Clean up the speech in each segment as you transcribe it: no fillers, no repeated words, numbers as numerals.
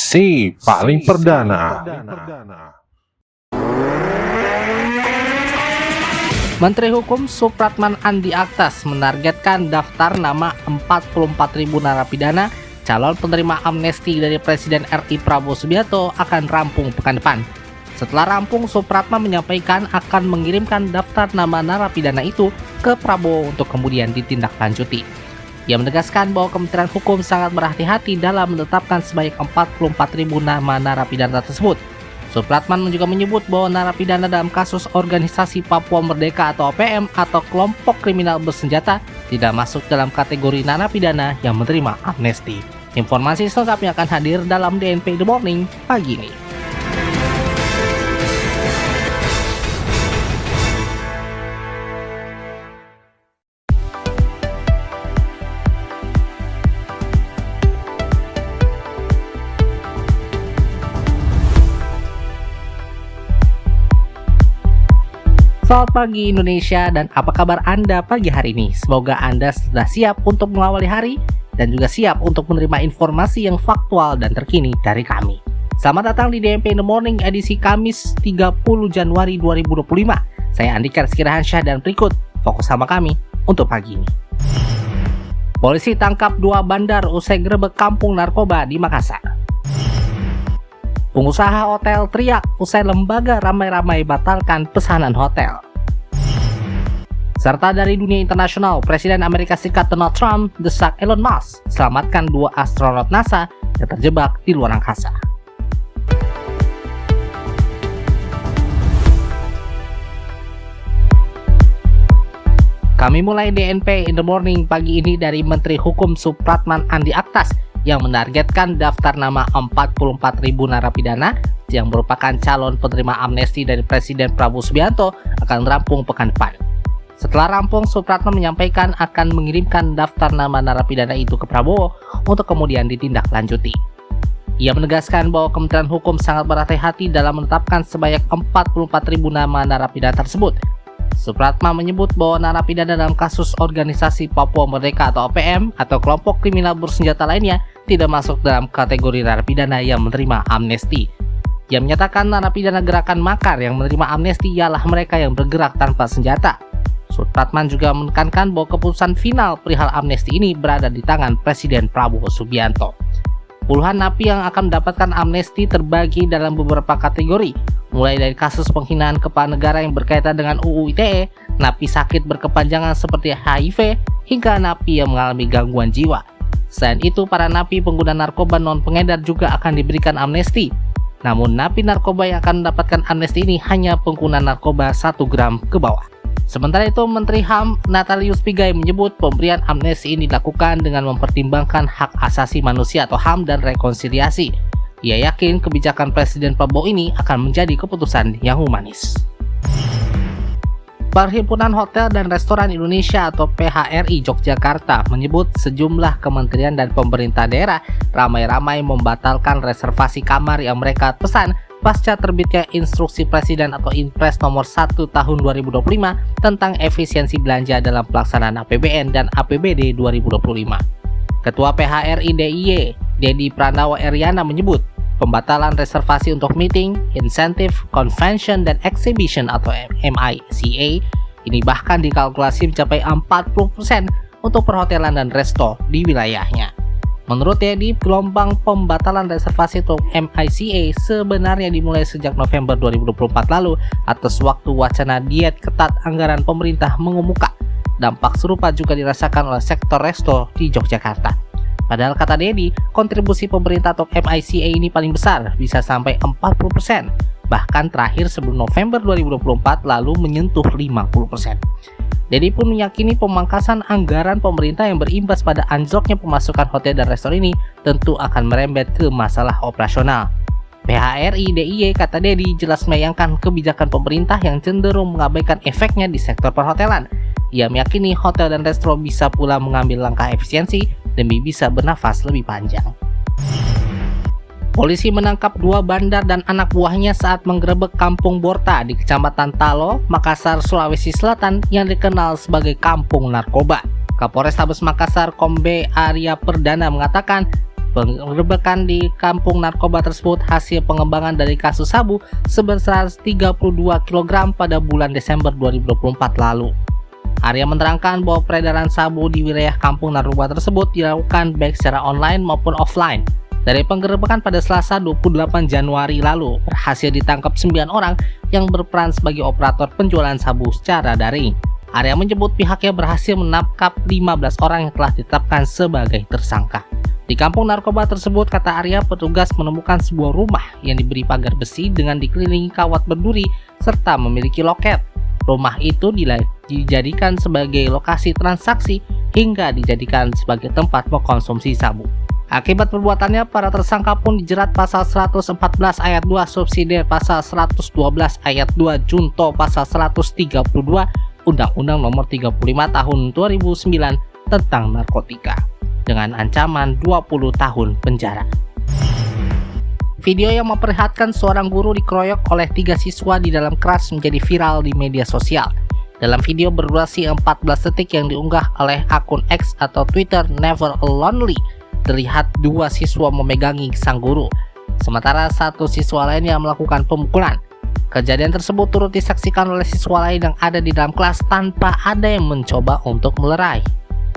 Si paling perdana. Menteri Hukum Supratman Andi Aktas menargetkan daftar nama 44.000 narapidana calon penerima amnesti dari Presiden RI Prabowo Subianto akan rampung pekan depan. Setelah rampung, Supratman menyampaikan akan mengirimkan daftar nama narapidana itu ke Prabowo untuk kemudian ditindaklanjuti. Ia menegaskan bahwa Kementerian Hukum sangat berhati-hati dalam menetapkan sebanyak 44.000 nama narapidana tersebut. Supratman juga menyebut bahwa narapidana dalam kasus organisasi Papua Merdeka atau OPM atau kelompok kriminal bersenjata tidak masuk dalam kategori narapidana yang menerima amnesti. Informasi selengkapnya akan hadir dalam DNP The Morning pagi ini. Selamat pagi Indonesia, dan apa kabar Anda pagi hari ini? Semoga Anda sudah siap untuk mengawali hari dan juga siap untuk menerima informasi yang faktual dan terkini dari kami. Selamat datang di DNP The Morning edisi Kamis 30 Januari 2025. Saya Andika Rizky Rahansyah dan berikut fokus sama kami untuk pagi ini. Polisi tangkap 2 bandar usai gerebek kampung narkoba di Makassar. Pengusaha hotel teriak usai lembaga ramai-ramai batalkan pesanan hotel. Serta dari dunia internasional, Presiden Amerika Serikat Donald Trump desak Elon Musk selamatkan 2 astronot NASA yang terjebak di luar angkasa. Kami mulai DNP in the Morning pagi ini dari Menteri Hukum Supratman Andi Aktas yang menargetkan daftar nama 44.000 narapidana yang merupakan calon penerima amnesti dari Presiden Prabowo Subianto akan rampung pekan depan. Setelah rampung, Supratman menyampaikan akan mengirimkan daftar nama narapidana itu ke Prabowo untuk kemudian ditindaklanjuti. Ia menegaskan bahwa Kementerian Hukum sangat berhati-hati dalam menetapkan sebanyak 44.000 nama narapidana tersebut. Supratman menyebut bahwa narapidana dalam kasus organisasi Papua Merdeka atau OPM atau kelompok kriminal bersenjata lainnya tidak masuk dalam kategori narapidana yang menerima amnesti. Ia menyatakan narapidana gerakan makar yang menerima amnesti ialah mereka yang bergerak tanpa senjata. Supratman juga menekankan bahwa keputusan final perihal amnesti ini berada di tangan Presiden Prabowo Subianto. Puluhan napi yang akan mendapatkan amnesti terbagi dalam beberapa kategori, mulai dari kasus penghinaan kepala negara yang berkaitan dengan UU ITE, napi sakit berkepanjangan seperti HIV, hingga napi yang mengalami gangguan jiwa. Selain itu, para napi pengguna narkoba non-pengedar juga akan diberikan amnesti. Namun, napi narkoba yang akan mendapatkan amnesti ini hanya pengguna narkoba 1 gram ke bawah. Sementara itu, Menteri HAM Natalius Pigai menyebut pemberian amnesti ini dilakukan dengan mempertimbangkan hak asasi manusia atau HAM dan rekonsiliasi. Ia yakin kebijakan Presiden Prabowo ini akan menjadi keputusan yang humanis. Perhimpunan Hotel dan Restoran Indonesia atau PHRI Yogyakarta menyebut sejumlah kementerian dan pemerintah daerah ramai-ramai membatalkan reservasi kamar yang mereka pesan pasca terbitnya Instruksi Presiden atau Inpres nomor 1 tahun 2025 tentang efisiensi belanja dalam pelaksanaan APBN dan APBD 2025. Ketua PHRI DIY, Dedi Pranawa Eryana menyebut pembatalan reservasi untuk meeting, insentif, convention, dan exhibition atau MICA ini bahkan dikalkulasi mencapai 40% untuk perhotelan dan resto di wilayahnya. Menurut Dedi, gelombang pembatalan reservasi untuk MICA sebenarnya dimulai sejak November 2024 lalu atas waktu wacana diet ketat anggaran pemerintah mengemuka. Dampak serupa juga dirasakan oleh sektor resto di Yogyakarta. Padahal kata Dedi, kontribusi pemerintah untuk MICA ini paling besar, bisa sampai 40%. Bahkan terakhir sebelum November 2024 lalu menyentuh 50%. Dedi pun meyakini pemangkasan anggaran pemerintah yang berimbas pada anjloknya pemasukan hotel dan restoran ini tentu akan merembet ke masalah operasional. PHRI DIY, kata Dedi, jelas menyayangkan kebijakan pemerintah yang cenderung mengabaikan efeknya di sektor perhotelan. Ia meyakini hotel dan restoran bisa pula mengambil langkah efisiensi demi bisa bernafas lebih panjang. Polisi menangkap 2 bandar dan anak buahnya saat menggerebek Kampung Borta di Kecamatan Talo, Makassar, Sulawesi Selatan yang dikenal sebagai kampung narkoba. Kapolrestabes Makassar Kombe Arya Perdana mengatakan Penggerebekan di kampung narkoba tersebut hasil pengembangan dari kasus sabu sebesar 32 kg pada bulan Desember 2024 lalu. Arya menerangkan bahwa peredaran sabu di wilayah kampung narkoba tersebut dilakukan baik secara online maupun offline. Dari penggerebekan pada Selasa 28 Januari lalu, berhasil ditangkap 9 orang yang berperan sebagai operator penjualan sabu secara daring. Arya menyebut pihaknya berhasil menangkap 15 orang yang telah ditetapkan sebagai tersangka. Di kampung narkoba tersebut, kata Arya, petugas menemukan sebuah rumah yang diberi pagar besi dengan dikelilingi kawat berduri serta memiliki loket. Rumah itu dijadikan sebagai lokasi transaksi hingga dijadikan sebagai tempat mengkonsumsi sabu. Akibat perbuatannya, para tersangka pun dijerat pasal 114 ayat 2 subsidiar pasal 112 ayat 2 junto pasal 132 Undang-Undang Nomor 35 Tahun 2009 tentang narkotika dengan ancaman 20 tahun penjara. Video yang memperlihatkan seorang guru dikeroyok oleh 3 siswa di dalam kelas menjadi viral di media sosial. Dalam video berdurasi 14 detik yang diunggah oleh akun X atau Twitter Never Lonely, terlihat 2 siswa memegangi sang guru, sementara 1 siswa lainnya melakukan pemukulan. Kejadian tersebut turut disaksikan oleh siswa lain yang ada di dalam kelas tanpa ada yang mencoba untuk melerai.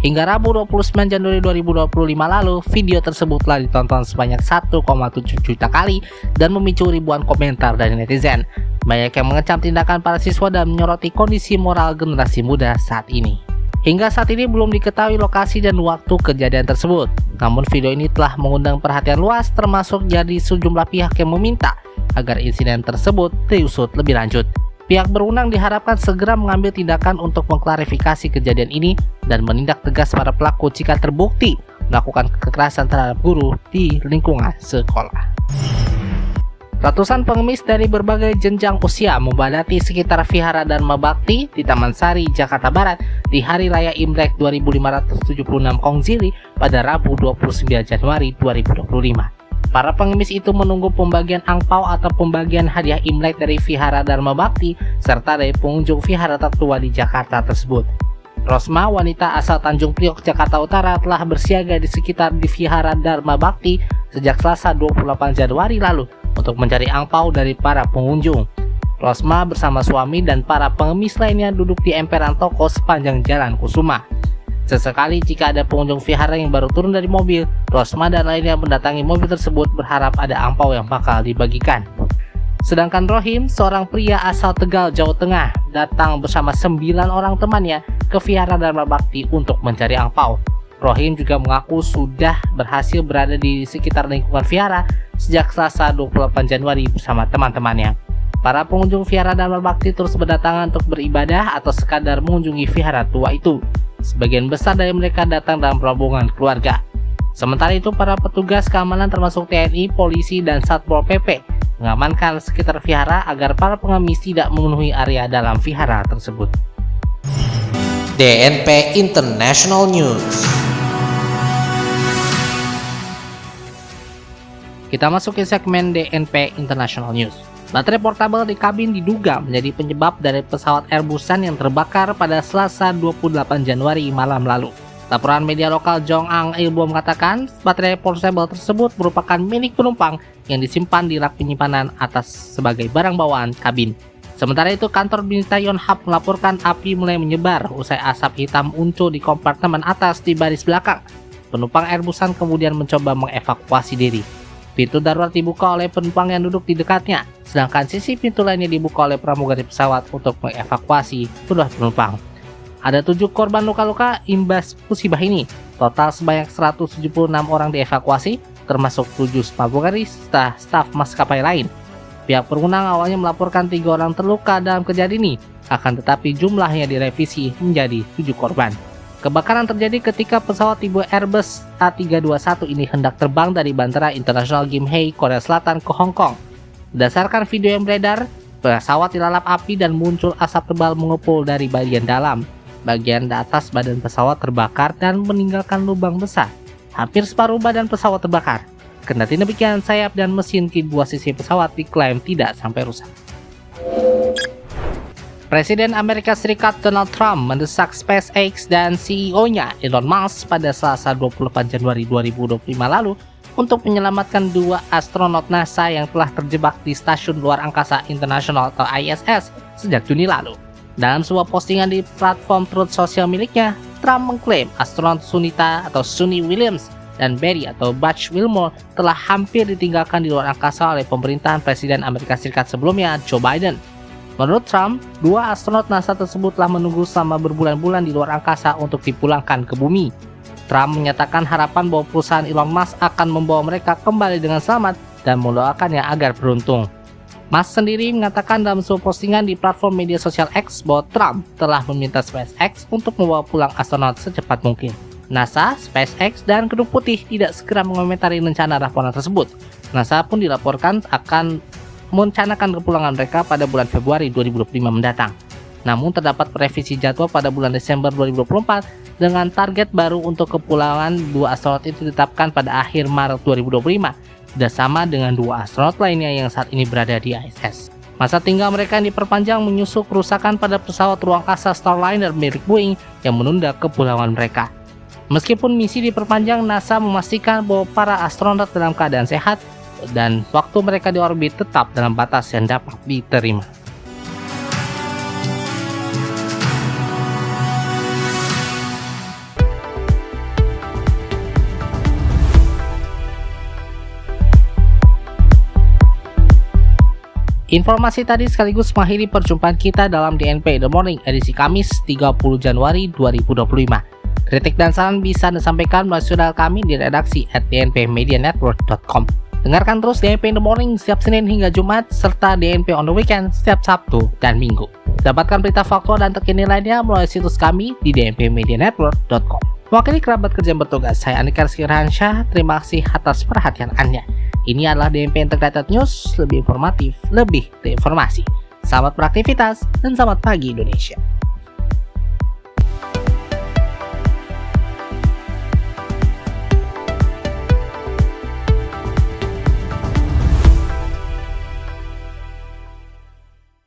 Hingga Rabu 29 Januari 2025 lalu, video tersebut telah ditonton sebanyak 1,7 juta kali dan memicu ribuan komentar dari netizen. Banyak yang mengecam tindakan para siswa dan menyoroti kondisi moral generasi muda saat ini. Hingga saat ini belum diketahui lokasi dan waktu kejadian tersebut. Namun video ini telah mengundang perhatian luas, termasuk dari sejumlah pihak yang meminta agar insiden tersebut diusut lebih lanjut. Pihak berwenang diharapkan segera mengambil tindakan untuk mengklarifikasi kejadian ini dan menindak tegas para pelaku jika terbukti melakukan kekerasan terhadap guru di lingkungan sekolah. Ratusan pengemis dari berbagai jenjang usia membadati sekitar Vihara Dharma Bakti di Taman Sari, Jakarta Barat di Hari Raya Imlek 2576 Kongzili pada Rabu 29 Januari 2025. Para pengemis itu menunggu pembagian angpau atau pembagian hadiah Imlek dari Vihara Dharma Bakti serta dari pengunjung vihara tertua di Jakarta tersebut. Rosma, wanita asal Tanjung Priok, Jakarta Utara, telah bersiaga di sekitar di Vihara Dharma Bakti sejak Selasa 28 Januari lalu untuk mencari angpau dari para pengunjung. Rosma bersama suami dan para pengemis lainnya duduk di emperan toko sepanjang Jalan Kusuma. Sesekali jika ada pengunjung vihara yang baru turun dari mobil, Rosma dan lainnya mendatangi mobil tersebut berharap ada angpau yang bakal dibagikan. Sedangkan Rohim, seorang pria asal Tegal, Jawa Tengah, datang bersama 9 orang temannya ke Vihara Dharma Bakti untuk mencari angpau. Rohim juga mengaku sudah berhasil berada di sekitar lingkungan vihara sejak Selasa 28 Januari bersama teman-temannya. Para pengunjung Vihara Dharma Bakti terus berdatangan untuk beribadah atau sekadar mengunjungi vihara tua itu. Sebagian besar dari mereka datang dalam rombongan keluarga. Sementara itu, para petugas keamanan termasuk TNI, polisi, dan Satpol PP mengamankan sekitar vihara agar para pengemis tidak memenuhi area dalam vihara tersebut. DNP International News. Kita masuk ke segmen DNP International News. Baterai portabel di kabin diduga menjadi penyebab dari pesawat Airbusan yang terbakar pada Selasa 28 Januari malam lalu. Laporan media lokal Jongang Ilbo mengatakan baterai portabel tersebut merupakan milik penumpang yang disimpan di rak penyimpanan atas sebagai barang bawaan kabin. Sementara itu, kantor berita Yonhap melaporkan api mulai menyebar usai asap hitam muncul di kompartemen atas di baris belakang. Penumpang Airbusan kemudian mencoba mengevakuasi diri. Pintu darurat dibuka oleh penumpang yang duduk di dekatnya, sedangkan sisi pintu lainnya dibuka oleh pramugari pesawat untuk mengevakuasi kedua penumpang. Ada 7 korban luka-luka imbas musibah ini. Total sebanyak 176 orang dievakuasi, termasuk 7 pramugari serta staf maskapai lain. Pihak berwenang awalnya melaporkan 3 orang terluka dalam kejadian ini, akan tetapi jumlahnya direvisi menjadi 7 korban. Kebakaran terjadi ketika pesawat tipe Airbus A321 ini hendak terbang dari Bandara Internasional Gimhae, Korea Selatan ke Hong Kong. Berdasarkan video yang beredar, pesawat dilalap api dan muncul asap tebal mengepul dari bagian dalam. Bagian atas badan pesawat terbakar dan meninggalkan lubang besar. Hampir separuh badan pesawat terbakar. Kendati demikian, sayap dan mesin kedua sisi pesawat diklaim tidak sampai rusak. Presiden Amerika Serikat Donald Trump mendesak SpaceX dan CEO-nya Elon Musk pada Selasa 28 Januari 2025 lalu untuk menyelamatkan 2 astronot NASA yang telah terjebak di Stasiun Luar Angkasa Internasional atau ISS sejak Juni lalu. Dalam sebuah postingan di platform Truth Social miliknya, Trump mengklaim astronot Sunita atau Suni Williams dan Barry atau Butch Wilmore telah hampir ditinggalkan di luar angkasa oleh pemerintahan Presiden Amerika Serikat sebelumnya, Joe Biden. Menurut Trump, 2 astronot NASA tersebut telah menunggu selama berbulan-bulan di luar angkasa untuk dipulangkan ke bumi. Trump menyatakan harapan bahwa perusahaan Elon Musk akan membawa mereka kembali dengan selamat dan mendoakannya agar beruntung. Musk sendiri mengatakan dalam sebuah postingan di platform media sosial X bahwa Trump telah meminta SpaceX untuk membawa pulang astronot secepat mungkin. NASA, SpaceX, dan Gedung Putih tidak segera mengomentari rencana laporan tersebut. NASA pun dilaporkan akan merencanakan kepulangan mereka pada bulan Februari 2025 mendatang. Namun terdapat revisi jadwal pada bulan Desember 2024 dengan target baru untuk kepulangan 2 astronot itu ditetapkan pada akhir Maret 2025, tidak sama dengan 2 astronot lainnya yang saat ini berada di ISS. Masa tinggal mereka yang diperpanjang menyusul kerusakan pada pesawat ruang angkasa Starliner milik Boeing yang menunda kepulangan mereka. Meskipun misi diperpanjang, NASA memastikan bahwa para astronot dalam keadaan sehat dan waktu mereka di orbit tetap dalam batas yang dapat diterima. Informasi tadi sekaligus mengakhiri perjumpaan kita dalam DNP The Morning edisi Kamis 30 Januari 2025. Kritik dan saran bisa disampaikan melalui email kami di redaksi @dnpmedianetwork.com. Dengarkan terus DNP in the Morning setiap Senin hingga Jumat, serta DNP on the Weekend setiap Sabtu dan Minggu. Dapatkan berita faktual dan terkini lainnya melalui situs kami di dnpmedianetwork.com. Mewakili kerabat kerja yang bertugas, saya Andika Rizky-Rahansyah. Terima kasih atas perhatian Anda. Ini adalah DNP Integrated News, lebih informatif, lebih terinformasi. Selamat beraktivitas, dan selamat pagi Indonesia.